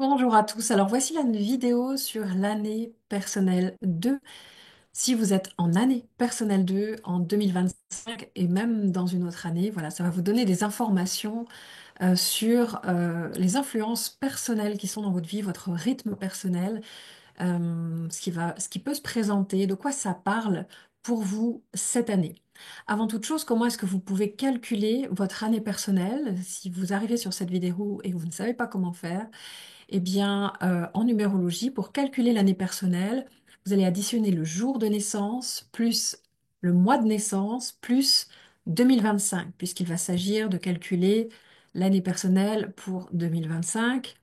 Bonjour à tous. Alors voici la vidéo sur l'année personnelle 2. Si vous êtes en année personnelle 2 en 2025 et même dans une autre année, voilà, ça va vous donner des informations sur les influences personnelles qui sont dans votre vie, votre rythme personnel, ce qui peut se présenter, de quoi ça parle pour vous cette année. Avant toute chose, comment est-ce que vous pouvez calculer votre année personnelle? Si vous arrivez sur cette vidéo et que vous ne savez pas comment faire, eh bien, en numérologie, pour calculer l'année personnelle, vous allez additionner le jour de naissance plus le mois de naissance plus 2025, puisqu'il va s'agir de calculer l'année personnelle pour 2025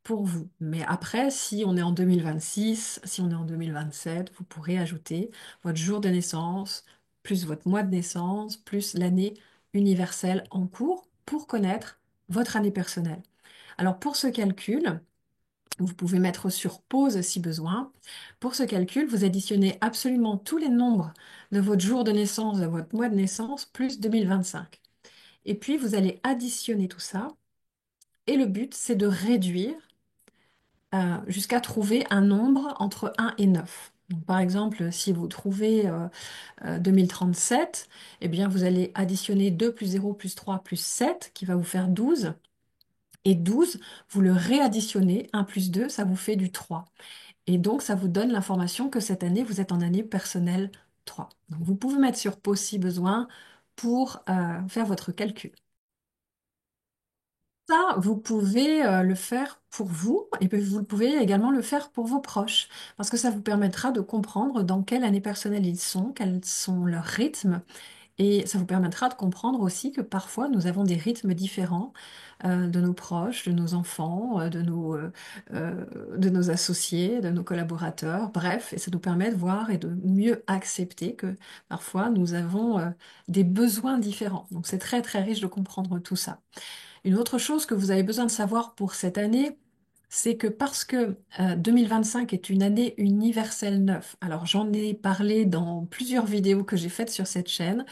pour vous. Mais après, si on est en 2026, si on est en 2027, vous pourrez ajouter votre jour de naissance plus votre mois de naissance plus l'année universelle en cours pour connaître votre année personnelle. Alors pour ce calcul, vous pouvez mettre sur pause si besoin. Pour ce calcul, vous additionnez absolument tous les nombres de votre jour de naissance, de votre mois de naissance, plus 2025. Et puis, vous allez additionner tout ça. Et le but, c'est de réduire jusqu'à trouver un nombre entre 1 et 9. Donc, par exemple, si vous trouvez 2037, eh bien, vous allez additionner 2 plus 0 plus 3 plus 7, qui va vous faire 12. Et 12, vous le réadditionnez, 1 plus 2, ça vous fait du 3. Et donc, ça vous donne l'information que cette année, vous êtes en année personnelle 3. Donc, vous pouvez mettre sur pause si besoin pour faire votre calcul. Ça, vous pouvez le faire pour vous et puis vous pouvez également le faire pour vos proches parce que ça vous permettra de comprendre dans quelle année personnelle ils sont, quels sont leurs rythmes. Et ça vous permettra de comprendre aussi que parfois nous avons des rythmes différents de nos proches, de nos enfants, de nos associés, de nos collaborateurs, bref, et ça nous permet de voir et de mieux accepter que parfois nous avons des besoins différents. Donc c'est très très riche de comprendre tout ça. Une autre chose que vous avez besoin de savoir pour cette année, c'est que parce que 2025 est une année universelle 9, alors j'en ai parlé dans plusieurs vidéos que j'ai faites sur cette chaîne.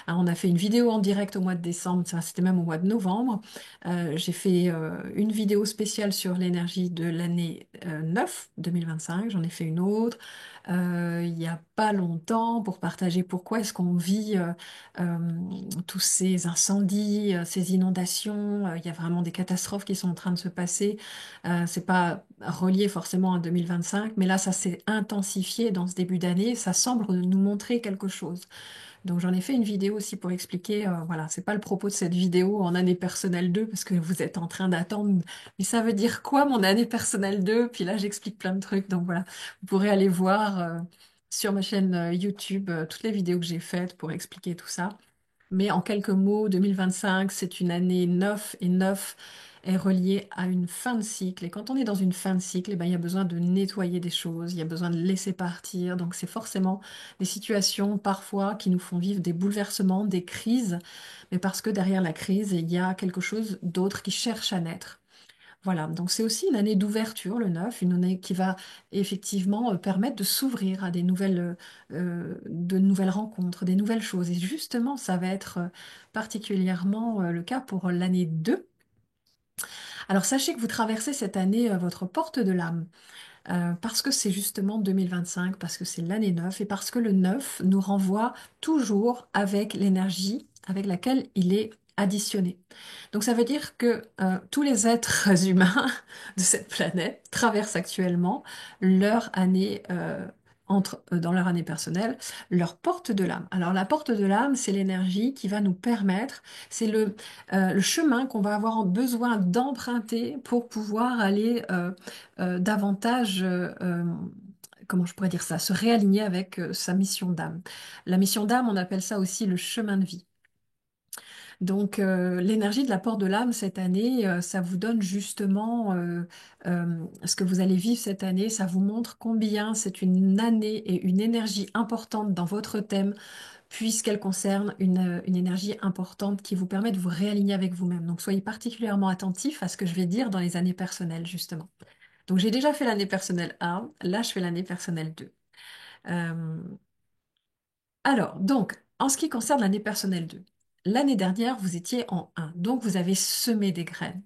On a fait une vidéo en direct au mois de décembre, ça, c'était même au mois de novembre. J'ai fait une vidéo spéciale sur l'énergie de l'année 9, 2025, j'en ai fait une autre il n'y a pas longtemps pour partager pourquoi est-ce qu'on vit euh, tous ces incendies, ces inondations. Il y a vraiment des catastrophes qui sont en train de se passer. C'est pas relié forcément à 2025, mais là, ça s'est intensifié dans ce début d'année. Ça semble nous montrer quelque chose. Donc j'en ai fait une vidéo aussi pour expliquer, voilà, c'est pas le propos de cette vidéo en année personnelle 2 parce que vous êtes en train d'attendre, mais ça veut dire quoi mon année personnelle 2? Puis là j'explique plein de trucs, donc voilà, vous pourrez aller voir sur ma chaîne YouTube toutes les vidéos que j'ai faites pour expliquer tout ça. Mais en quelques mots, 2025, c'est une année 9 et 9 est relié à une fin de cycle. Et quand on est dans une fin de cycle, eh ben, il y a besoin de nettoyer des choses, il y a besoin de laisser partir. Donc c'est forcément des situations parfois qui nous font vivre des bouleversements, des crises, mais parce que derrière la crise, il y a quelque chose d'autre qui cherche à naître. Voilà, donc c'est aussi une année d'ouverture, le 9, une année qui va effectivement permettre de s'ouvrir à de nouvelles rencontres, des nouvelles choses. Et justement, ça va être particulièrement le cas pour l'année 2. Alors sachez que vous traversez cette année votre porte de l'âme, parce que c'est justement 2025, parce que c'est l'année 9 et parce que le 9 nous renvoie toujours avec l'énergie avec laquelle il est additionné. Donc ça veut dire que tous les êtres humains de cette planète traversent actuellement leur année dans leur année personnelle, leur porte de l'âme. Alors la porte de l'âme, c'est l'énergie qui va nous permettre, c'est le chemin qu'on va avoir besoin d'emprunter pour pouvoir aller davantage, comment je pourrais dire ça, se réaligner avec sa mission d'âme. La mission d'âme, on appelle ça aussi le chemin de vie. Donc, l'énergie de l'apport de l'âme cette année, ça vous donne justement ce que vous allez vivre cette année. Ça vous montre combien c'est une année et une énergie importante dans votre thème, puisqu'elle concerne une énergie importante qui vous permet de vous réaligner avec vous-même. Donc, soyez particulièrement attentifs à ce que je vais dire dans les années personnelles, justement. Donc, j'ai déjà fait l'année personnelle 1, là, je fais l'année personnelle 2. Euh, alors, donc, en ce qui concerne l'année personnelle 2, l'année dernière, vous étiez en 1, donc vous avez semé des graines.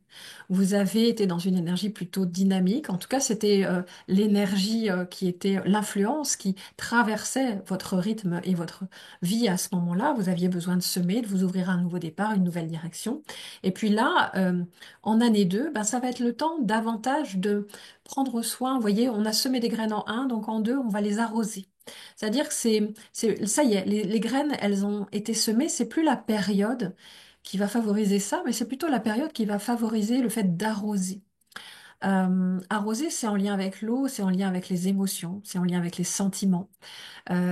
Vous avez été dans une énergie plutôt dynamique. En tout cas, c'était l'énergie qui était l'influence qui traversait votre rythme et votre vie à ce moment-là. Vous aviez besoin de semer, de vous ouvrir à un nouveau départ, une nouvelle direction. Et puis là, en année 2, ben, ça va être le temps davantage de prendre soin. Vous voyez, on a semé des graines en 1, donc en 2, on va les arroser. C'est-à-dire que ça y est, les graines, elles ont été semées, c'est plus la période qui va favoriser ça, mais c'est plutôt la période qui va favoriser le fait d'arroser. Arroser, c'est en lien avec l'eau, c'est en lien avec les émotions, c'est en lien avec les sentiments.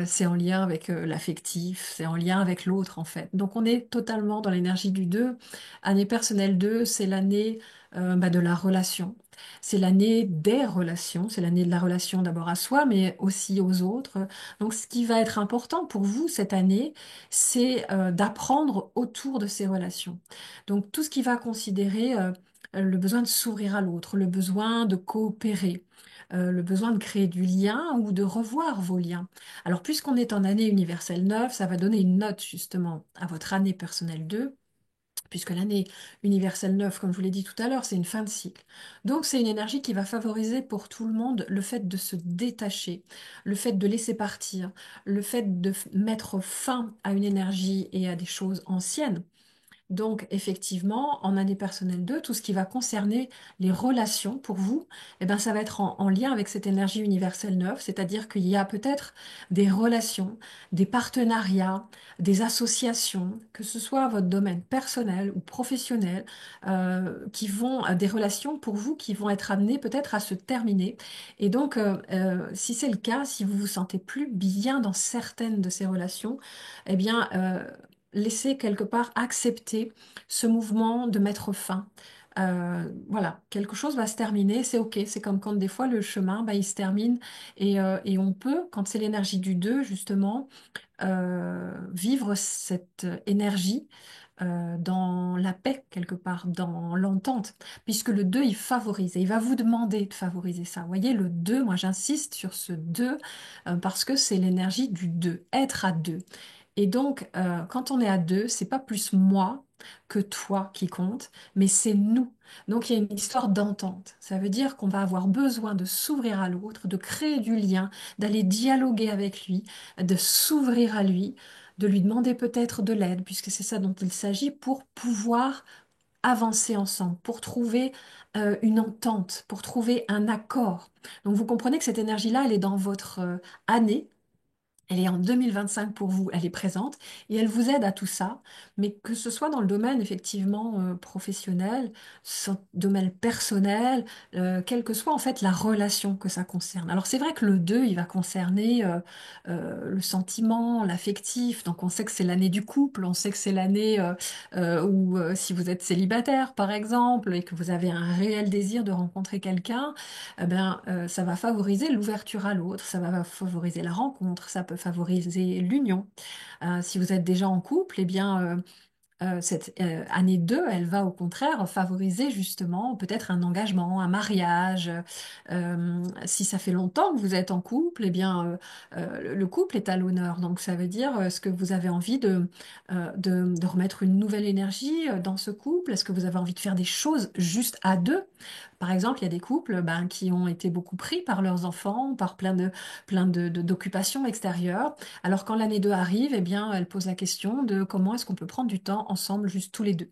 C'est en lien avec l'affectif, c'est en lien avec l'autre en fait. Donc on est totalement dans l'énergie du 2. Année personnelle 2, c'est l'année bah, de la relation. C'est l'année des relations, c'est l'année de la relation d'abord à soi, mais aussi aux autres. Donc ce qui va être important pour vous cette année, c'est d'apprendre autour de ces relations. Donc tout ce qui va considérer le besoin de s'ouvrir à l'autre, le besoin de coopérer, le besoin de créer du lien ou de revoir vos liens. Alors, puisqu'on est en année universelle 9, ça va donner une note justement à votre année personnelle 2, puisque l'année universelle 9, comme je vous l'ai dit tout à l'heure, c'est une fin de cycle. Donc, c'est une énergie qui va favoriser pour tout le monde le fait de se détacher, le fait de laisser partir, le fait de mettre fin à une énergie et à des choses anciennes. Donc, effectivement, en année personnelle 2, tout ce qui va concerner les relations pour vous, eh ben, ça va être en lien avec cette énergie universelle 9, c'est-à-dire qu'il y a peut-être des relations, des partenariats, des associations, que ce soit votre domaine personnel ou professionnel, des relations pour vous qui vont être amenées peut-être à se terminer. Et donc, si c'est le cas, si vous vous sentez plus bien dans certaines de ces relations, eh bien, laisser quelque part accepter ce mouvement de mettre fin. Voilà, quelque chose va se terminer, c'est OK. C'est comme quand des fois le chemin, bah, il se termine et on peut, quand c'est l'énergie du 2 justement, vivre cette énergie dans la paix quelque part, dans l'entente, puisque le 2 il favorise et il va vous demander de favoriser ça. Vous voyez, le 2 moi j'insiste sur ce 2 parce que c'est l'énergie du 2 être à 2. Et donc, quand on est à 2, c'est pas plus moi que toi qui compte, mais c'est nous. Donc, il y a une histoire d'entente. Ça veut dire qu'on va avoir besoin de s'ouvrir à l'autre, de créer du lien, d'aller dialoguer avec lui, de s'ouvrir à lui, de lui demander peut-être de l'aide, puisque c'est ça dont il s'agit, pour pouvoir avancer ensemble, pour trouver une entente, pour trouver un accord. Donc, vous comprenez que cette énergie-là, elle est dans votre année. Elle est en 2025 pour vous, elle est présente et elle vous aide à tout ça, mais que ce soit dans le domaine effectivement professionnel, domaine personnel, quelle que soit en fait la relation que ça concerne. Alors c'est vrai que le 2, il va concerner le sentiment, l'affectif, donc on sait que c'est l'année du couple, on sait que c'est l'année où si vous êtes célibataire par exemple et que vous avez un réel désir de rencontrer quelqu'un, ça va favoriser l'ouverture à l'autre, ça va favoriser la rencontre, ça peut favoriser l'union. Si vous êtes déjà en couple, eh bien, cette année 2, elle va au contraire favoriser justement peut-être un engagement, un mariage. Si ça fait longtemps que vous êtes en couple, eh bien, le couple est à l'honneur. Donc ça veut dire, est-ce que vous avez envie de remettre une nouvelle énergie dans ce couple? Est-ce que vous avez envie de faire des choses juste à deux? Par exemple, il y a des couples ben, qui ont été beaucoup pris par leurs enfants, par d'occupations extérieures. Alors quand l'année 2 arrive, eh bien, elle pose la question de comment est-ce qu'on peut prendre du temps ensemble, juste tous les deux.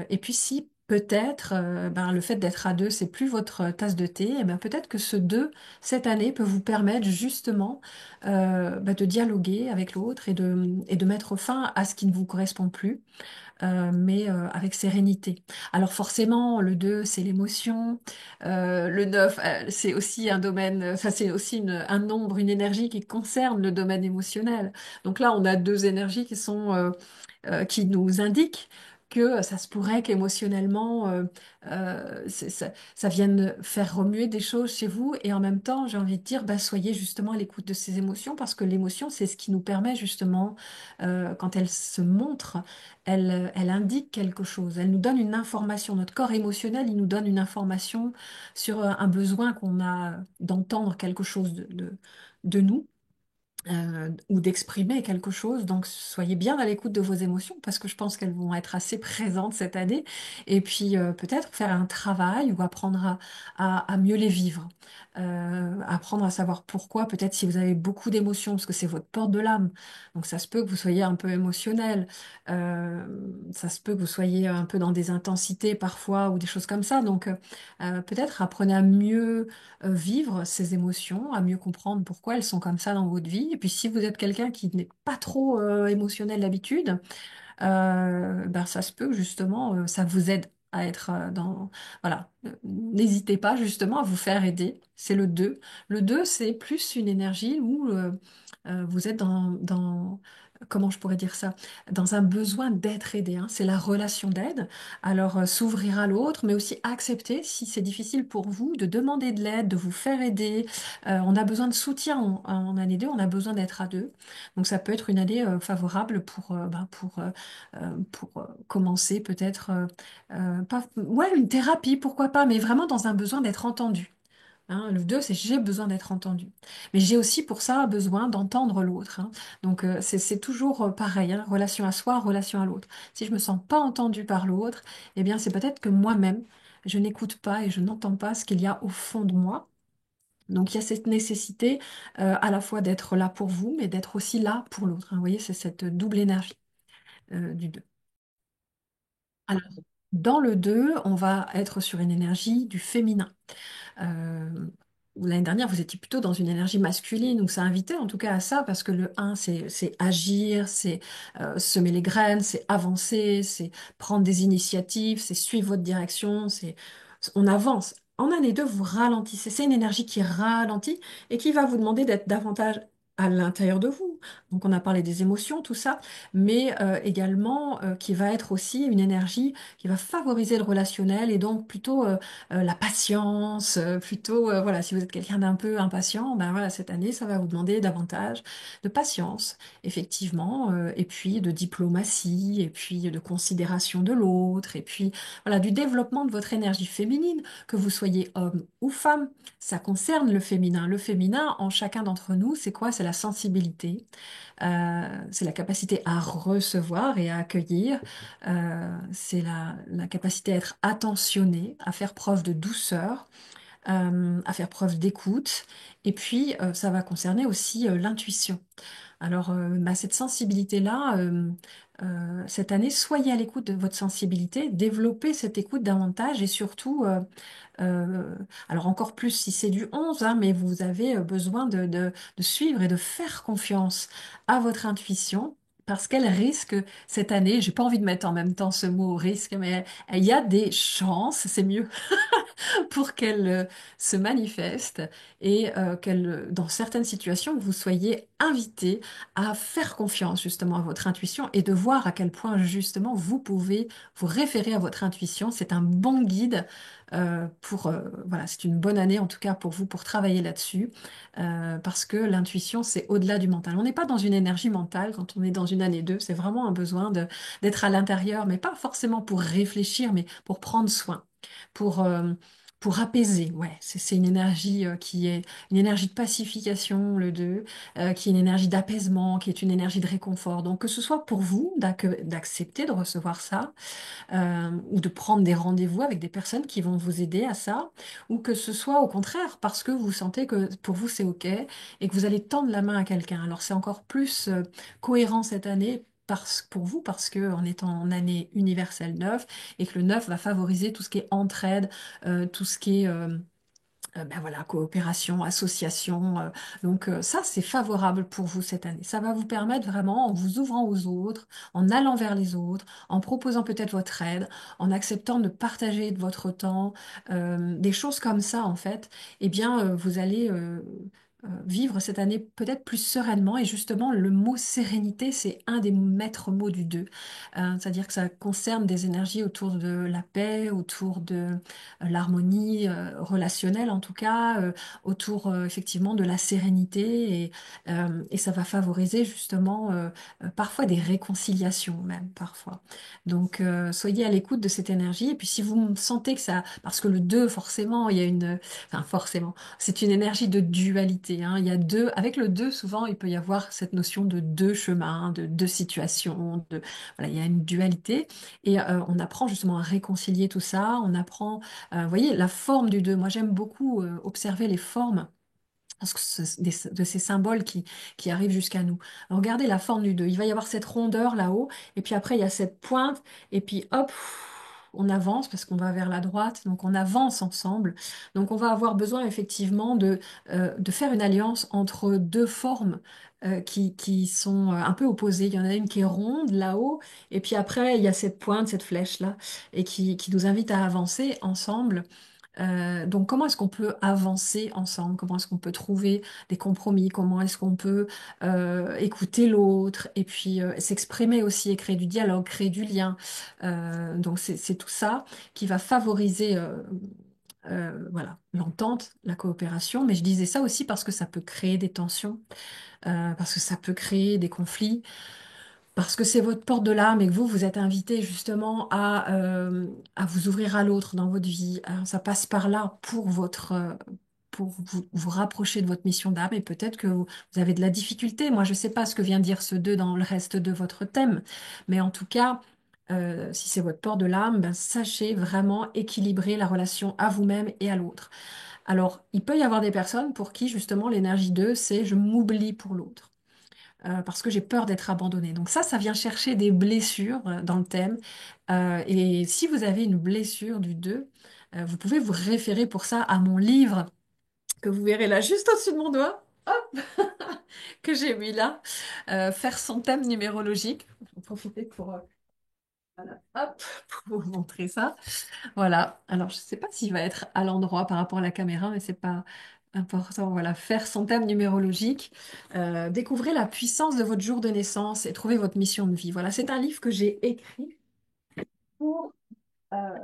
Et puis si peut-être ben, le fait d'être à deux, c'est plus votre tasse de thé, eh ben, peut-être que ce 2 cette année, peut vous permettre justement ben, de dialoguer avec l'autre et de mettre fin à ce qui ne vous correspond plus mais avec sérénité. Alors forcément, le 2 c'est l'émotion. Le 9 c'est aussi un domaine, ça c'est aussi un nombre, une énergie qui concerne le domaine émotionnel. Donc là, on a deux énergies qui nous indiquent que ça se pourrait qu'émotionnellement, ça vienne faire remuer des choses chez vous. Et en même temps, j'ai envie de dire, bah, soyez justement à l'écoute de ces émotions, parce que l'émotion, c'est ce qui nous permet justement, quand elle se montre, elle indique quelque chose. Elle nous donne une information. Notre corps émotionnel, il nous donne une information sur un besoin qu'on a d'entendre quelque chose de nous. ou d'exprimer quelque chose. Donc, soyez bien à l'écoute de vos émotions parce que je pense qu'elles vont être assez présentes cette année. Et puis, peut-être faire un travail ou apprendre à mieux les vivre. Apprendre à savoir pourquoi. Peut-être si vous avez beaucoup d'émotions, parce que c'est votre porte de l'âme. Donc, ça se peut que vous soyez un peu émotionnel. Euh, Ça se peut que vous soyez un peu dans des intensités parfois ou des choses comme ça. Donc, peut-être apprenez à mieux vivre ces émotions, à mieux comprendre pourquoi elles sont comme ça dans votre vie. Et puis si vous êtes quelqu'un qui n'est pas trop émotionnel d'habitude, ben, ça se peut que justement ça vous aide à être dans... Voilà. N'hésitez pas justement à vous faire aider. C'est le 2. Le 2, c'est plus une énergie où vous êtes comment je pourrais dire ça? Dans un besoin d'être aidé, hein. C'est la relation d'aide. Alors, s'ouvrir à l'autre, mais aussi accepter, si c'est difficile pour vous, de demander de l'aide, de vous faire aider. On a besoin de soutien en année 2, on a besoin d'être à deux. Donc, ça peut être une année favorable pour commencer peut-être, ouais, une thérapie, pourquoi pas, mais vraiment dans un besoin d'être entendu. Hein, le 2, c'est j'ai besoin d'être entendu. Mais j'ai aussi pour ça besoin d'entendre l'autre. Hein. Donc c'est toujours pareil, hein, relation à soi, relation à l'autre. Si je me sens pas entendue par l'autre, eh bien c'est peut-être que moi-même, je n'écoute pas et je n'entends pas ce qu'il y a au fond de moi. Donc il y a cette nécessité à la fois d'être là pour vous, mais d'être aussi là pour l'autre. Hein. Vous voyez, c'est cette double énergie du 2. Alors, dans le 2, on va être sur une énergie du féminin. Euh, L'année dernière, vous étiez plutôt dans une énergie masculine, donc ça invitait en tout cas à ça, parce que le 1, c'est agir, c'est semer les graines, c'est avancer, c'est prendre des initiatives, c'est suivre votre direction, on avance. En année 2, vous ralentissez. C'est une énergie qui ralentit et qui va vous demander d'être davantage à l'intérieur de vous. Donc on a parlé des émotions, tout ça, mais également qui va être aussi une énergie qui va favoriser le relationnel et donc plutôt la patience, plutôt, voilà, si vous êtes quelqu'un d'un peu impatient, ben voilà, cette année, ça va vous demander davantage de patience, effectivement, et puis de diplomatie, et puis de considération de l'autre, et puis, voilà, du développement de votre énergie féminine, que vous soyez homme ou femme, ça concerne le féminin. Le féminin, en chacun d'entre nous, c'est quoi? C'est la sensibilité, c'est la capacité à recevoir et à accueillir, c'est la capacité à être attentionné, à faire preuve de douceur, à faire preuve d'écoute. Et puis, ça va concerner aussi l'intuition. Alors, bah, cette sensibilité-là, cette année, soyez à l'écoute de votre sensibilité, développez cette écoute davantage et surtout, euh, alors encore plus si c'est du 11, hein, mais vous avez besoin de suivre et de faire confiance à votre intuition. Parce qu'elle risque cette année, j'ai pas envie de mettre en même temps ce mot risque, mais il y a des chances, c'est mieux, pour qu'elle se manifeste et dans certaines situations, vous soyez invité à faire confiance justement à votre intuition et de voir à quel point justement vous pouvez vous référer à votre intuition. C'est un bon guide voilà, c'est une bonne année en tout cas pour vous pour travailler là-dessus parce que l'intuition, c'est au-delà du mental. On n'est pas dans une énergie mentale quand on est dans une année 2, c'est vraiment un besoin d'être à l'intérieur, mais pas forcément pour réfléchir, mais pour prendre soin pour, euh, pour apaiser. Ouais, c'est une énergie qui est une énergie de pacification, le 2 qui est une énergie d'apaisement, qui est une énergie de réconfort. Donc, que ce soit pour vous d'accepter de recevoir ça, ou de prendre des rendez-vous avec des personnes qui vont vous aider à ça, ou que ce soit au contraire parce que vous sentez que pour vous c'est OK et que vous allez tendre la main à quelqu'un. Alors c'est encore plus cohérent cette année. Pour vous, parce que en étant en année universelle 9 et que le 9 va favoriser tout ce qui est entraide, tout ce qui est ben voilà, coopération, association. Donc ça, c'est favorable pour vous cette année. Ça va vous permettre vraiment, en vous ouvrant aux autres, en allant vers les autres, en proposant peut-être votre aide, en acceptant de partager de votre temps, des choses comme ça, en fait, eh bien, vous allez vivre cette année peut-être plus sereinement. Et justement, le mot sérénité, c'est un des maîtres mots du 2. C'est-à-dire que ça concerne des énergies autour de la paix, autour de l'harmonie relationnelle en tout cas, autour effectivement de la sérénité et ça va favoriser justement parfois des réconciliations même parfois. Donc soyez à l'écoute de cette énergie et puis si vous sentez que ça, parce que le 2 forcément, il y a une, enfin forcément, c'est une énergie de dualité dualité, hein. Il y a deux, avec le deux, souvent, il peut y avoir cette notion de deux chemins, de deux situations, voilà, il y a une dualité. Et on apprend justement à réconcilier tout ça. On apprend, vous voyez, la forme du deux. Moi, j'aime beaucoup observer les formes. Parce que de ces symboles qui arrivent jusqu'à nous. Regardez la forme du 2. Il va y avoir cette rondeur là-haut, et puis après, il y a cette pointe, et puis hop, on avance parce qu'on va vers la droite, donc on avance ensemble. Donc on va avoir besoin effectivement de faire une alliance entre deux formes qui sont un peu opposées. Il y en a une qui est ronde là-haut, et puis après, il y a cette pointe, cette flèche-là, et qui nous invite à avancer ensemble. Donc, comment est-ce qu'on peut avancer ensemble? Comment est-ce qu'on peut trouver des compromis? Comment est-ce qu'on peut écouter l'autre et puis s'exprimer aussi et créer du dialogue, créer du lien? Donc, c'est tout ça qui va favoriser voilà, l'entente, la coopération. Mais je disais ça aussi parce que ça peut créer des tensions, parce que ça peut créer des conflits. Parce que c'est votre porte de l'âme et que vous êtes invité justement à vous ouvrir à l'autre dans votre vie. Alors, ça passe par là pour vous rapprocher de votre mission d'âme et peut-être que vous avez de la difficulté. Moi, je ne sais pas ce que vient dire ce deux dans le reste de votre thème, mais en tout cas, si c'est votre porte de l'âme, ben, sachez vraiment équilibrer la relation à vous-même et à l'autre. Alors, il peut y avoir des personnes pour qui justement l'énergie 2, c'est je m'oublie pour l'autre parce que j'ai peur d'être abandonnée. Donc ça vient chercher des blessures dans le thème. Et si vous avez une blessure du 2, vous pouvez vous référer pour ça à mon livre que vous verrez là juste au-dessus de mon doigt, que j'ai mis là, faire son thème numérologique. Je vais en profiter pour, voilà, hop, pour vous montrer ça. Voilà. Alors, je ne sais pas s'il va être à l'endroit par rapport à la caméra, mais c'est pas important. Voilà, faire son thème numérologique. Découvrez la puissance de votre jour de naissance et trouver votre mission de vie. Voilà, c'est un livre que j'ai écrit pour, euh,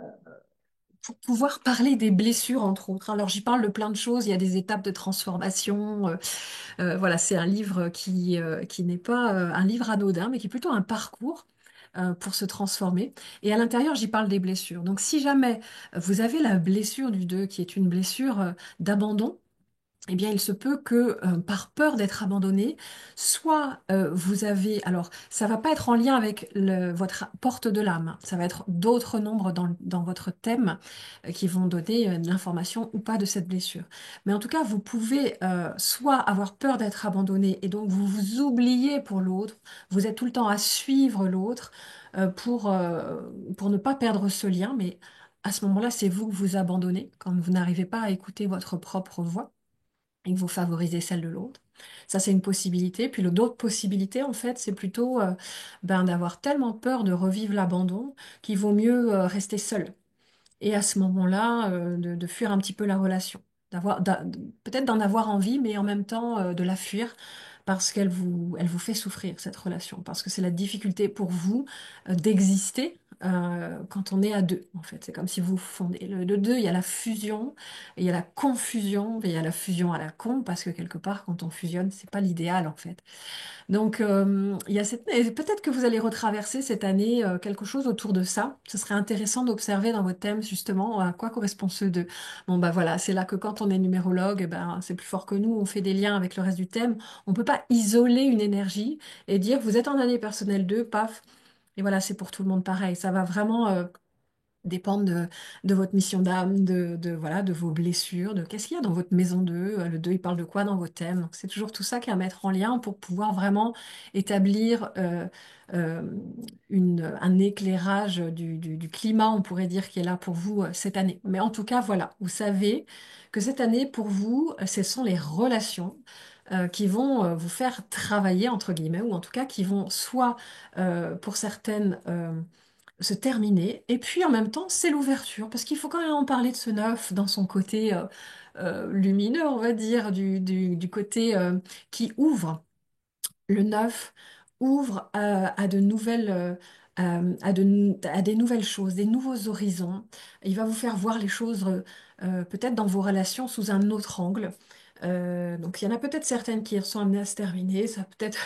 pour pouvoir parler des blessures, entre autres. Alors, j'y parle de plein de choses. Il y a des étapes de transformation. Voilà, c'est un livre qui n'est pas un livre anodin, mais qui est plutôt un parcours pour se transformer. Et à l'intérieur, j'y parle des blessures. Donc, si jamais vous avez la blessure du 2, qui est une blessure d'abandon, eh bien, il se peut que, par peur d'être abandonné, soit vous avez, alors, ça va pas être en lien avec votre porte de l'âme, hein. Ça va être d'autres nombres dans votre thème qui vont donner l'information ou pas de cette blessure. Mais en tout cas, vous pouvez soit avoir peur d'être abandonné et donc vous vous oubliez pour l'autre, vous êtes tout le temps à suivre l'autre pour ne pas perdre ce lien, mais à ce moment-là, c'est vous que vous abandonnez quand vous n'arrivez pas à écouter votre propre voix et que vous favorisez celle de l'autre. Ça, c'est une possibilité. Puis l'autre possibilité, en fait, c'est plutôt ben, d'avoir tellement peur de revivre l'abandon qu'il vaut mieux rester seul. Et à ce moment-là, de fuir un petit peu la relation. Peut-être d'en avoir envie, mais en même temps de la fuir parce elle vous fait souffrir, cette relation. Parce que c'est la difficulté pour vous d'exister quand on est à deux, en fait. C'est comme si vous fondez. Le deux, il y a la fusion, et il y a la confusion, et il y a la fusion à la con, parce que quelque part, quand on fusionne, c'est pas l'idéal, en fait. Donc, il y a et peut-être que vous allez retraverser cette année quelque chose autour de ça. Ce serait intéressant d'observer dans votre thème justement à quoi correspond ce deux. Bon, bah voilà, c'est là que quand on est numérologue, eh ben, c'est plus fort que nous, on fait des liens avec le reste du thème. On peut pas isoler une énergie et dire vous êtes en année personnelle 2, paf. Et voilà, c'est pour tout le monde pareil. Ça va vraiment dépendre de votre mission d'âme, voilà, de vos blessures, de qu'est-ce qu'il y a dans votre maison 2. Le 2, il parle de quoi dans vos thèmes. Donc, c'est toujours tout ça qui est à mettre en lien pour pouvoir vraiment établir euh, un éclairage du climat, on pourrait dire, qui est là pour vous cette année. Mais en tout cas, voilà, vous savez que cette année, pour vous, ce sont les relations qui vont vous faire travailler, entre guillemets, ou en tout cas qui vont soit, pour certaines, se terminer. Et puis en même temps, c'est l'ouverture, parce qu'il faut quand même en parler de ce neuf dans son côté lumineux, on va dire, du côté qui ouvre. Le neuf ouvre à de nouvelles, à des nouvelles choses, des nouveaux horizons. Il va vous faire voir les choses peut-être dans vos relations sous un autre angle. Donc il y en a peut-être certaines qui sont amenées à se terminer. Ça va peut-être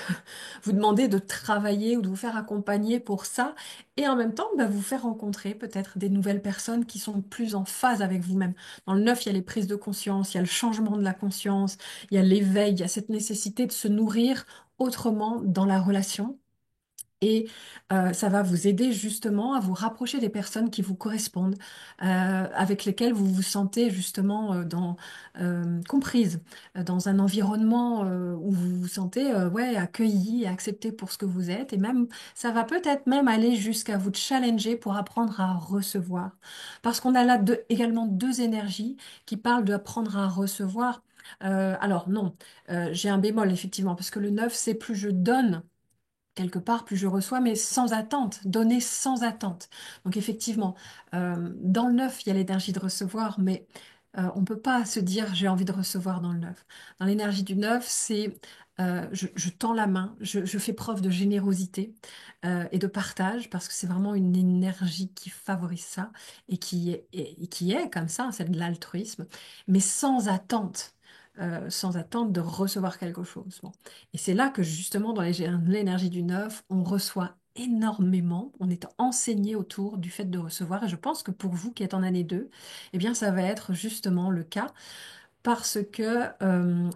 vous demander de travailler ou de vous faire accompagner pour ça. Et en même temps, bah, vous faire rencontrer peut-être des nouvelles personnes qui sont plus en phase avec vous-même. Dans le neuf, il y a les prises de conscience, il y a le changement de la conscience, il y a l'éveil, il y a cette nécessité de se nourrir autrement dans la relation. Et ça va vous aider justement à vous rapprocher des personnes qui vous correspondent, avec lesquelles vous vous sentez justement comprise, dans un environnement où vous vous sentez ouais, accueilli et accepté pour ce que vous êtes. Et même, ça va peut-être même aller jusqu'à vous challenger pour apprendre à recevoir. Parce qu'on a là également deux énergies qui parlent d'apprendre à recevoir. Alors non, j'ai un bémol effectivement, parce que le 9 c'est plus je donne quelque part, plus je reçois, mais sans attente, donner sans attente. Donc effectivement, dans le neuf, il y a l'énergie de recevoir, mais on ne peut pas se dire j'ai envie de recevoir dans le neuf. Dans l'énergie du neuf, c'est je tends la main, je fais preuve de générosité et de partage, parce que c'est vraiment une énergie qui favorise ça et qui est comme ça, c'est de l'altruisme, mais sans attente. Sans attente de recevoir quelque chose. Bon. Et c'est là que justement, dans l'énergie du neuf, on reçoit énormément, on est enseigné autour du fait de recevoir. Et je pense que pour vous qui êtes en année 2, eh bien, ça va être justement le cas parce que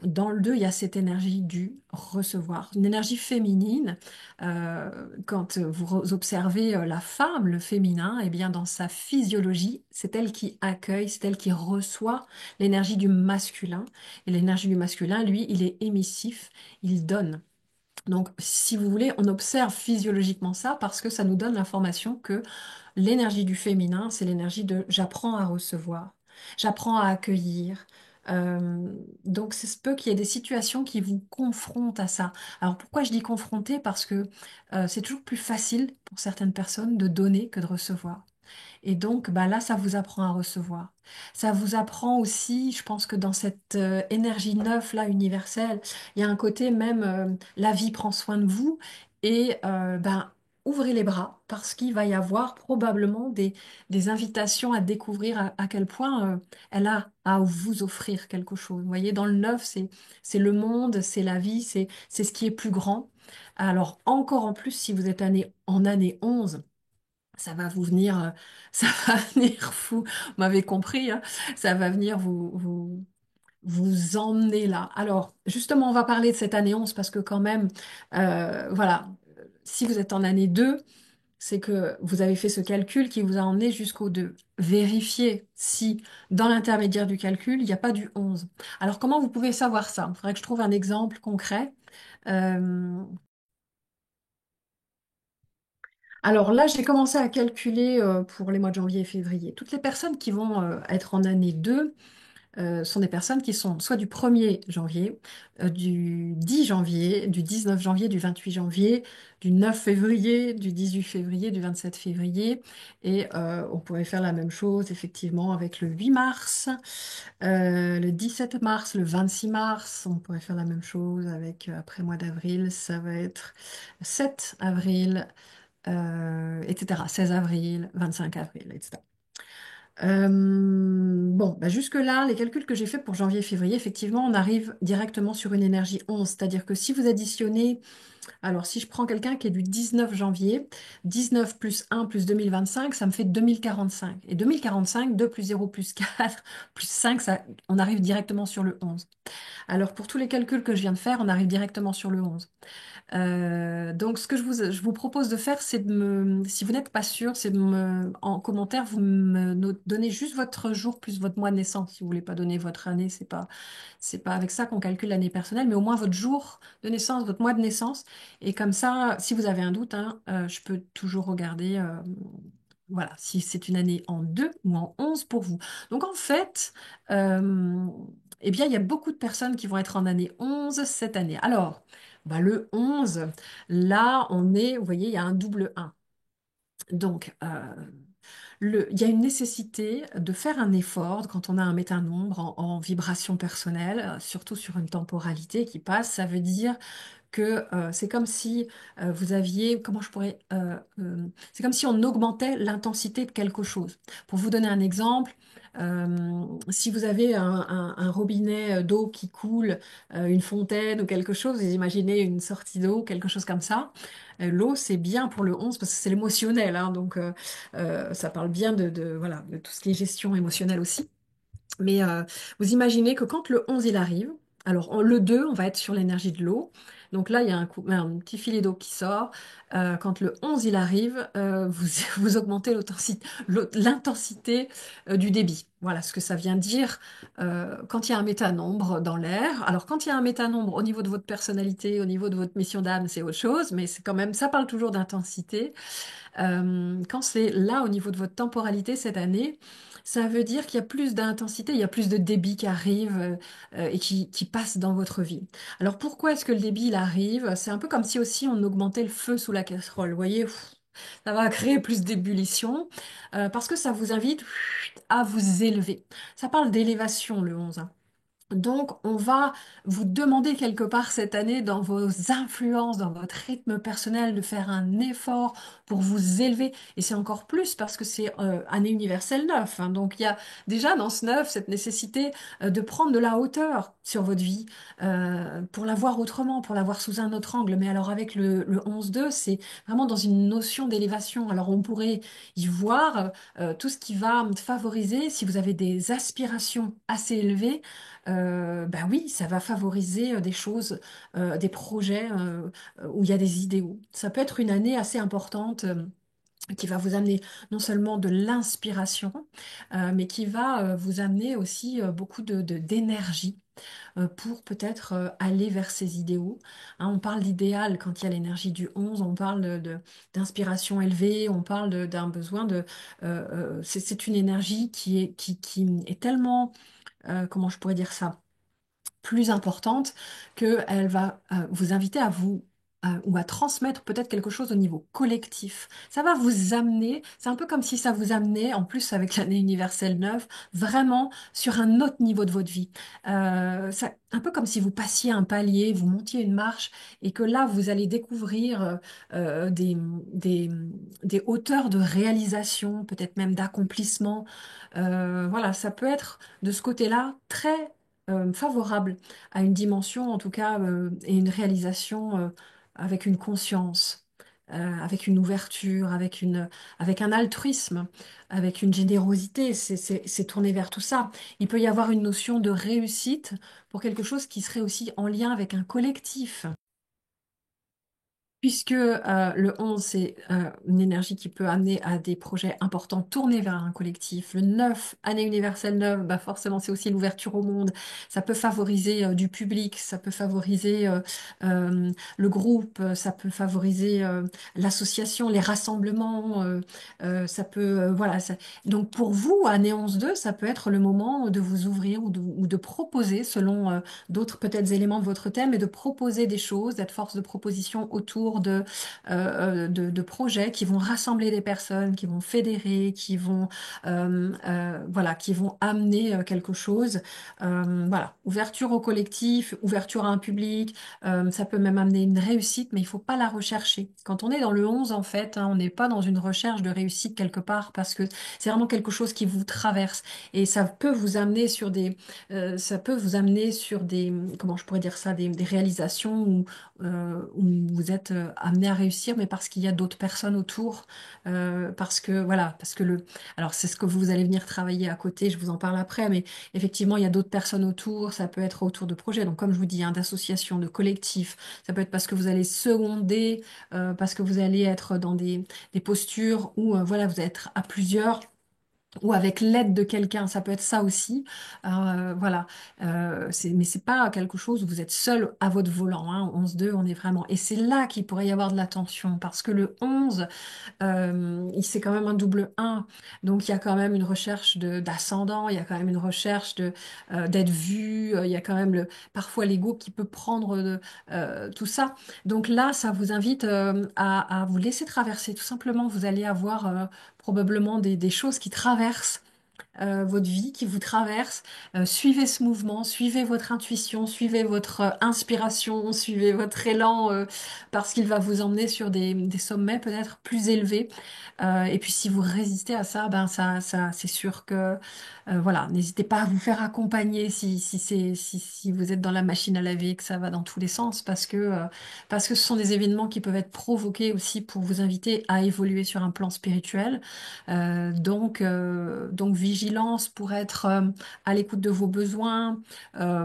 dans le 2, il y a cette énergie du recevoir, une énergie féminine. Quand vous observez la femme, le féminin, eh bien, dans sa physiologie, c'est elle qui accueille, c'est elle qui reçoit l'énergie du masculin. Et l'énergie du masculin, lui, il est émissif, il donne. Donc, si vous voulez, on observe physiologiquement ça parce que ça nous donne l'information que l'énergie du féminin, c'est l'énergie de j'apprends à recevoir, j'apprends à accueillir. Euh, donc, c'est ce peut qu'il y ait des situations qui vous confrontent à ça. Alors, pourquoi je dis confronter? Parce que c'est toujours plus facile pour certaines personnes de donner que de recevoir. Et donc, bah là, ça vous apprend à recevoir. Ça vous apprend aussi, je pense que dans cette énergie neuve, là, universelle, il y a un côté même, la vie prend soin de vous et ben, ouvrez les bras parce qu'il va y avoir probablement des invitations à découvrir à quel point elle a à vous offrir quelque chose. Vous voyez, dans le neuf, c'est le monde, c'est la vie, c'est ce qui est plus grand. Alors, encore en plus, si vous êtes en année 11 ça va vous venir, ça va venir vous m'avez compris, hein, ça va venir vous emmener là. Alors, justement, on va parler de cette année 11 parce que quand même, voilà, si vous êtes en année 2 c'est que vous avez fait ce calcul qui vous a emmené jusqu'au 2. Vérifiez si, dans l'intermédiaire du calcul, il n'y a pas du 11. Alors, comment vous pouvez savoir ça? Il faudrait que je trouve un exemple concret. Euh, Alors là, j'ai commencé à calculer pour les mois de janvier et février. Toutes les personnes qui vont être en année 2 sont des personnes qui sont soit du 1er janvier, du 10 janvier, du 19 janvier, du 28 janvier, du 9 février, du 18 février, du 27 février. Et on pourrait faire la même chose effectivement avec le 8 mars, le 17 mars, le 26 mars. On pourrait faire la même chose avec, après mois d'avril, ça va être 7 avril, etc. 16 avril, 25 avril, etc. Bon, bah jusque-là, les calculs que j'ai faits pour janvier et février, effectivement, on arrive directement sur une énergie 11. C'est-à-dire que si vous additionnez, alors si je prends quelqu'un qui est du 19 janvier, 19 plus 1 plus 2025, ça me fait 2045. Et 2045, 2 plus 0 plus 4 plus 5, ça, on arrive directement sur le 11. Alors pour tous les calculs que je viens de faire, on arrive directement sur le 11. Donc, ce que je vous propose de faire, c'est de me, si vous n'êtes pas sûr, c'est de me, en commentaire, vous me donnez juste votre jour plus votre mois de naissance. Si vous voulez pas donner votre année, c'est pas avec ça qu'on calcule l'année personnelle, mais au moins votre jour de naissance, votre mois de naissance. Et comme ça, si vous avez un doute, hein, je peux toujours regarder, voilà, si c'est une année en 2 ou en 11 pour vous. Donc, en fait, euh, eh bien, il y a beaucoup de personnes qui vont être en année 11 cette année. Alors, bah, le 11, là, on est, vous voyez, il y a un double 1. Donc, il y a une nécessité de faire un effort quand on a un métanombre en vibration personnelle, surtout sur une temporalité qui passe. Ça veut dire que c'est comme si vous aviez, comment je pourrais, c'est comme si on augmentait l'intensité de quelque chose. Pour vous donner un exemple, si vous avez un robinet d'eau qui coule, une fontaine ou quelque chose, vous imaginez une sortie d'eau, quelque chose comme ça. L'eau, c'est bien pour le 11 parce que c'est l'émotionnel, hein, donc ça parle bien voilà, de tout ce qui est gestion émotionnelle aussi. Mais vous imaginez que quand le 11 il arrive, alors le 2 on va être sur l'énergie de l'eau. Donc là, il y a un petit filet d'eau qui sort. Quand le 11 il arrive, vous, vous augmentez l'intensité du débit. Voilà ce que ça vient dire quand il y a un métanombre dans l'air. Alors quand il y a un métanombre au niveau de votre personnalité, au niveau de votre mission d'âme, c'est autre chose, mais c'est quand même, ça parle toujours d'intensité. Quand c'est là au niveau de votre temporalité cette année, ça veut dire qu'il y a plus d'intensité, il y a plus de débit qui arrive et qui passe dans votre vie. Alors pourquoi est-ce que le débit il arrive? C'est un peu comme si aussi on augmentait le feu sous la casserole. Vous voyez, ça va créer plus d'ébullition parce que ça vous invite à vous élever. Ça parle d'élévation le 11. Donc, on va vous demander quelque part cette année dans vos influences, dans votre rythme personnel, de faire un effort pour vous élever. Et c'est encore plus parce que c'est année universelle 9, hein. Donc, il y a déjà dans ce 9 cette nécessité de prendre de la hauteur sur votre vie pour la voir autrement, pour la voir sous un autre angle. Mais alors, avec le 11-2, c'est vraiment dans une notion d'élévation. Alors, on pourrait y voir tout ce qui va favoriser, si vous avez des aspirations assez élevées, bah oui, ça va favoriser des choses, des projets où il y a des idéaux. Ça peut être une année assez importante. Qui va vous amener non seulement de l'inspiration, mais qui va vous amener aussi beaucoup d'énergie pour peut-être aller vers ces idéaux. Hein, on parle d'idéal quand il y a l'énergie du 11, on parle d'inspiration élevée, on parle d'un besoin c'est une énergie qui est tellement, comment je pourrais dire ça? Plus importante qu'elle va vous inviter à vous ou à transmettre peut-être quelque chose au niveau collectif. Ça va vous amener, c'est un peu comme si ça vous amenait, en plus avec l'année universelle 9, vraiment sur un autre niveau de votre vie. Un peu comme si vous passiez un palier, vous montiez une marche et que là, vous allez découvrir des, des hauteurs de réalisation, peut-être même d'accomplissement. Voilà, ça peut être de ce côté-là très favorable à une dimension, en tout cas, et une réalisation avec une conscience, avec une ouverture, avec un altruisme, avec une générosité. C'est tourné vers tout ça. Il peut y avoir une notion de réussite pour quelque chose qui serait aussi en lien avec un collectif. Puisque le 11, c'est une énergie qui peut amener à des projets importants tournés vers un collectif. Le 9, année universelle 9, bah forcément, c'est aussi l'ouverture au monde. Ça peut favoriser du public, ça peut favoriser le groupe, ça peut favoriser l'association, les rassemblements. Ça peut, voilà. Donc pour vous, année 11-2, ça peut être le moment de vous ouvrir ou de proposer, selon d'autres peut-être éléments de votre thème, et de proposer des choses, d'être force de proposition autour de projets qui vont rassembler des personnes, qui vont fédérer, voilà, qui vont amener quelque chose. Voilà, ouverture au collectif, ouverture à un public, ça peut même amener une réussite, mais il faut pas la rechercher. Quand on est dans le 11, en fait, hein, on n'est pas dans une recherche de réussite quelque part parce que c'est vraiment quelque chose qui vous traverse et ça peut vous amener sur des, comment je pourrais dire ça, des réalisations où vous êtes amené à réussir, mais parce qu'il y a d'autres personnes autour, parce que voilà, alors c'est ce que vous allez venir travailler à côté, je vous en parle après, mais effectivement, il y a d'autres personnes autour, ça peut être autour de projets, donc comme je vous dis, hein, d'associations, de collectifs, ça peut être parce que vous allez seconder, parce que vous allez être dans des postures où voilà, vous allez être à plusieurs ou avec l'aide de quelqu'un, ça peut être ça aussi. Voilà. Mais c'est pas quelque chose où vous êtes seul à votre volant, hein. 11-2, on est vraiment. Et c'est là qu'il pourrait y avoir de la tension, parce que le 11, c'est quand même un double 1. Donc il y a quand même une recherche d'ascendant, il y a quand même une recherche d'être vu, il y a quand même parfois l'ego qui peut prendre tout ça. Donc là, ça vous invite à vous laisser traverser. Tout simplement, vous allez avoir probablement des choses qui traversent. votre vie qui vous traverse. Suivez ce mouvement, suivez votre intuition, suivez votre inspiration, suivez votre élan, parce qu'il va vous emmener sur des sommets peut-être plus élevés. Et puis si vous résistez à ça, ben c'est sûr que voilà, n'hésitez pas à vous faire accompagner si vous êtes dans la machine à laver, que ça va dans tous les sens, parce que ce sont des événements qui peuvent être provoqués aussi pour vous inviter à évoluer sur un plan spirituel. Donc vigilance pour être à l'écoute de vos besoins,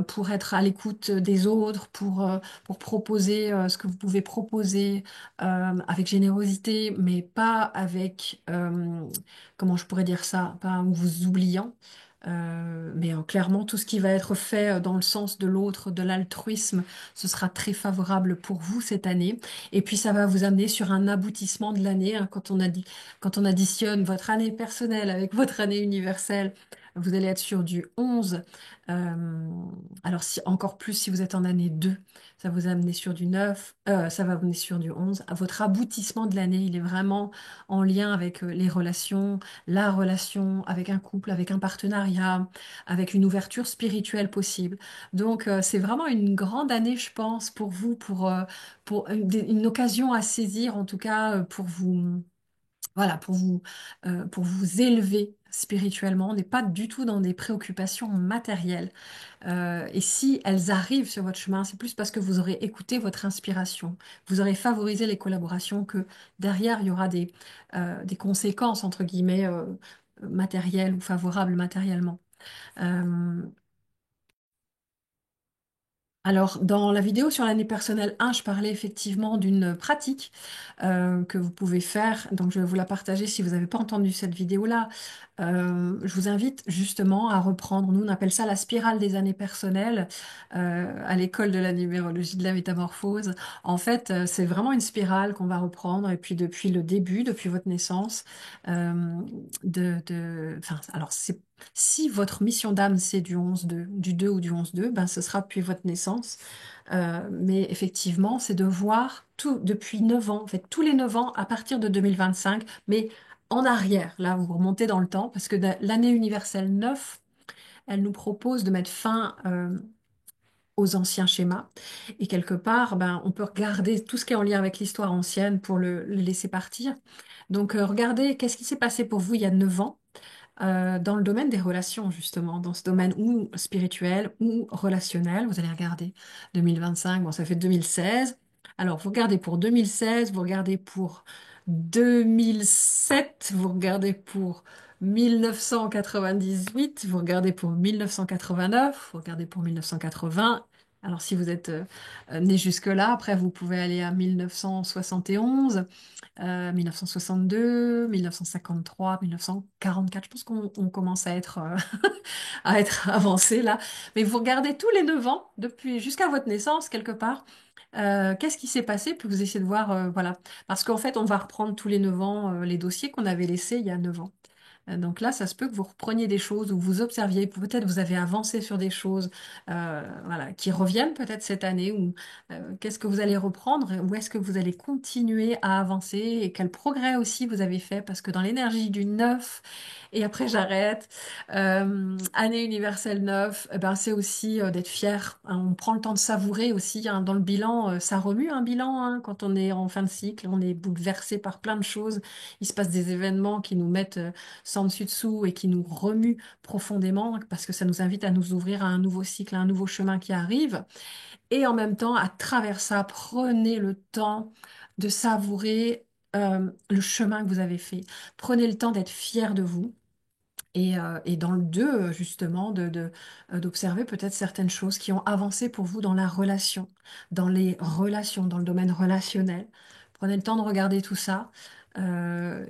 pour être à l'écoute des autres, pour proposer ce que vous pouvez proposer avec générosité, mais pas avec, comment je pourrais dire ça, pas en vous oubliant. Mais clairement, tout ce qui va être fait dans le sens de l'autre, de l'altruisme, ce sera très favorable pour vous cette année. Et puis, ça va vous amener sur un aboutissement de l'année, hein. Quand on additionne votre année personnelle avec votre année universelle, vous allez être sur du 11. Euh, alors, si, encore plus si vous êtes en année 2, ça vous amener sur du 9, ça va vous amener sur du 11. Votre aboutissement de l'année, il est vraiment en lien avec les relations, la relation avec un couple, avec un partenariat, avec une ouverture spirituelle possible. Donc, c'est vraiment une grande année, je pense, pour vous, pour une occasion à saisir, en tout cas, pour vous, voilà, pour vous élever spirituellement. On n'est pas du tout dans des préoccupations matérielles. Et si elles arrivent sur votre chemin, c'est plus parce que vous aurez écouté votre inspiration, vous aurez favorisé les collaborations, que derrière, il y aura des conséquences, entre guillemets, matérielles ou favorables matériellement. Euh, alors, dans la vidéo sur l'année personnelle 1, je parlais effectivement d'une pratique que vous pouvez faire. Donc, je vais vous la partager si vous n'avez pas entendu cette vidéo-là. Je vous invite justement à reprendre, nous on appelle ça la spirale des années personnelles à l'école de la numérologie de la métamorphose. En fait, c'est vraiment une spirale qu'on va reprendre et puis depuis le début, depuis votre naissance, euh, enfin, alors si votre mission d'âme c'est du 2 ou du 11-2, ben ce sera depuis votre naissance. Mais effectivement, c'est de voir tout depuis 9 ans, en fait tous les 9 ans à partir de 2025, mais en arrière. Là, vous remontez dans le temps parce que l'année universelle 9, elle nous propose de mettre fin aux anciens schémas. Et quelque part, ben, on peut regarder tout ce qui est en lien avec l'histoire ancienne pour le laisser partir. Donc, regardez qu'est-ce qui s'est passé pour vous il y a 9 ans dans le domaine des relations, justement, dans ce domaine ou spirituel ou relationnel. Vous allez regarder 2025, bon, ça fait 2016. Alors, vous regardez pour 2016, vous regardez pour 2007, vous regardez pour 1998, vous regardez pour 1989, vous regardez pour 1980. Alors, si vous êtes né jusque-là, après, vous pouvez aller à 1971. 1962, 1953, 1944. Je pense qu'on commence à être avancé là. Mais vous regardez tous les 9 ans, depuis jusqu'à votre naissance, quelque part. Qu'est-ce qui s'est passé? Puis vous essayez de voir, voilà. Parce qu'en fait, on va reprendre tous les 9 ans les dossiers qu'on avait laissés il y a 9 ans. Donc là, ça se peut que vous repreniez des choses ou vous observiez, peut-être vous avez avancé sur des choses voilà, qui reviennent peut-être cette année, ou qu'est-ce que vous allez reprendre, où est-ce que vous allez continuer à avancer et quel progrès aussi vous avez fait, parce que dans l'énergie du 9, et après j'arrête, année universelle 9, eh ben, c'est aussi d'être fier, hein. On prend le temps de savourer aussi, hein. Dans le bilan, ça remue un bilan, hein. Quand on est en fin de cycle, on est bouleversé par plein de choses, il se passe des événements qui nous mettent sans dessus dessous et qui nous remue profondément parce que ça nous invite à nous ouvrir à un nouveau cycle, à un nouveau chemin qui arrive. Et en même temps, à travers ça, prenez le temps de savourer le chemin que vous avez fait. Prenez le temps d'être fier de vous. Et dans le 2, justement, d'observer peut-être certaines choses qui ont avancé pour vous dans la relation, dans les relations, dans le domaine relationnel. Prenez le temps de regarder tout ça. Euh,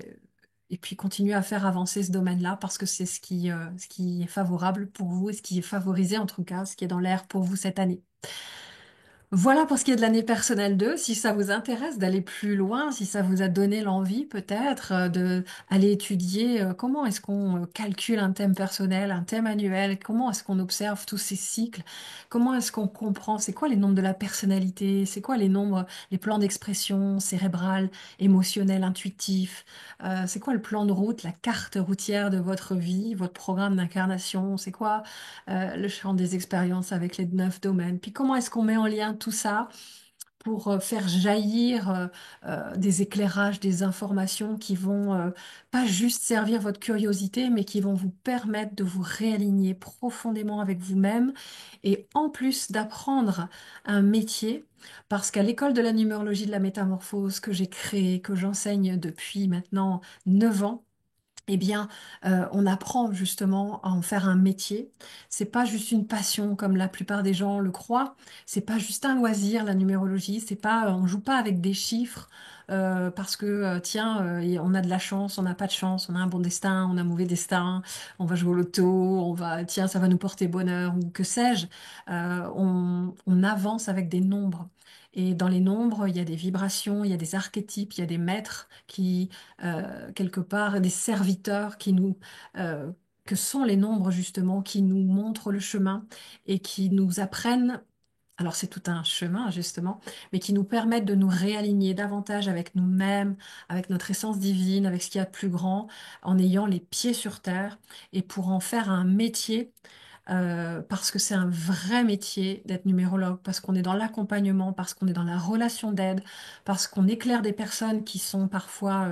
et puis continuer à faire avancer ce domaine-là parce que c'est ce qui est favorable pour vous et ce qui est favorisé en tout cas, ce qui est dans l'air pour vous cette année. Voilà pour ce qui est de l'année personnelle 2. Si ça vous intéresse d'aller plus loin, si ça vous a donné l'envie peut-être de aller étudier comment est-ce qu'on calcule un thème personnel, un thème annuel, comment est-ce qu'on observe tous ces cycles, comment est-ce qu'on comprend, c'est quoi les nombres de la personnalité, c'est quoi les nombres, les plans d'expression cérébrale, émotionnel, intuitif, c'est quoi le plan de route, la carte routière de votre vie, votre programme d'incarnation, c'est quoi le champ des expériences avec les 9 domaines. Puis comment est-ce qu'on met en lien tout ça pour faire jaillir des éclairages, des informations qui vont pas juste servir votre curiosité, mais qui vont vous permettre de vous réaligner profondément avec vous-même et en plus d'apprendre un métier. Parce qu'à l'école de la numérologie de la métamorphose que j'ai créée, que j'enseigne depuis maintenant 9 ans, eh bien, on apprend justement à en faire un métier. C'est pas juste une passion comme la plupart des gens le croient. C'est pas juste un loisir, la numérologie. C'est pas, on joue pas avec des chiffres parce que tiens, on a de la chance, on n'a pas de chance, on a un bon destin, on a un mauvais destin, on va jouer au loto, on va, tiens, ça va nous porter bonheur ou que sais-je. On avance avec des nombres. Et dans les nombres, il y a des vibrations, il y a des archétypes, il y a des maîtres qui quelque part des serviteurs qui nous euh, que sont les nombres justement qui nous montrent le chemin et qui nous apprennent. Alors c'est tout un chemin justement, mais qui nous permettent de nous réaligner davantage avec nous-mêmes, avec notre essence divine, avec ce qu'il y a de plus grand, en ayant les pieds sur terre et pour en faire un métier parce que c'est un vrai métier d'être numérologue, parce qu'on est dans l'accompagnement, parce qu'on est dans la relation d'aide, parce qu'on éclaire des personnes qui sont parfois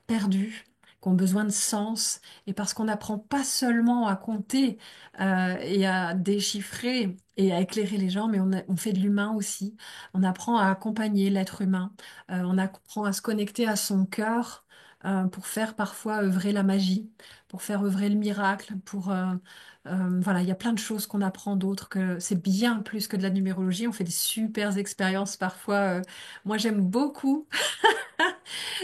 perdues, qui ont besoin de sens, et parce qu'on n'apprend pas seulement à compter et à déchiffrer et à éclairer les gens, mais on fait de l'humain aussi. On apprend à accompagner l'être humain, on apprend à se connecter à son cœur. Pour faire parfois œuvrer la magie, pour faire œuvrer le miracle, pour voilà, il y a plein de choses qu'on apprend d'autres que c'est bien plus que de la numérologie. On fait des super expériences parfois. Moi, j'aime beaucoup.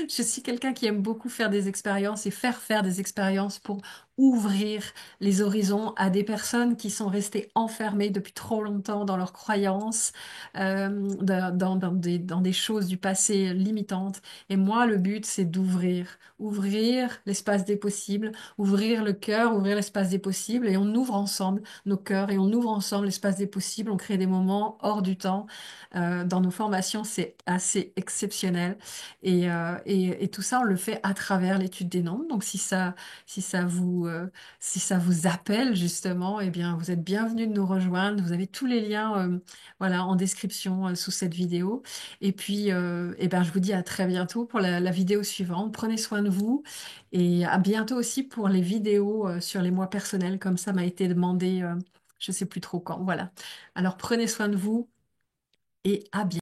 Je suis quelqu'un qui aime beaucoup faire des expériences et faire des expériences pour ouvrir les horizons à des personnes qui sont restées enfermées depuis trop longtemps dans leurs croyances, dans des choses du passé limitantes. Et moi, le but, c'est ouvrir l'espace des possibles, ouvrir le cœur, ouvrir l'espace des possibles, et on ouvre ensemble nos cœurs et on ouvre ensemble l'espace des possibles. On crée des moments hors du temps. Dans nos formations, c'est assez exceptionnel. Et tout ça, on le fait à travers l'étude des nombres. Donc, si ça si ça vous appelle justement, eh bien, vous êtes bienvenus de nous rejoindre. Vous avez tous les liens, voilà, en description sous cette vidéo. Et puis, eh ben, je vous dis à très bientôt pour la vidéo suivante. Prenez soin de vous et à bientôt aussi pour les vidéos sur les mois personnels, comme ça m'a été demandé, je sais plus trop quand. Voilà. Alors, prenez soin de vous et à bientôt.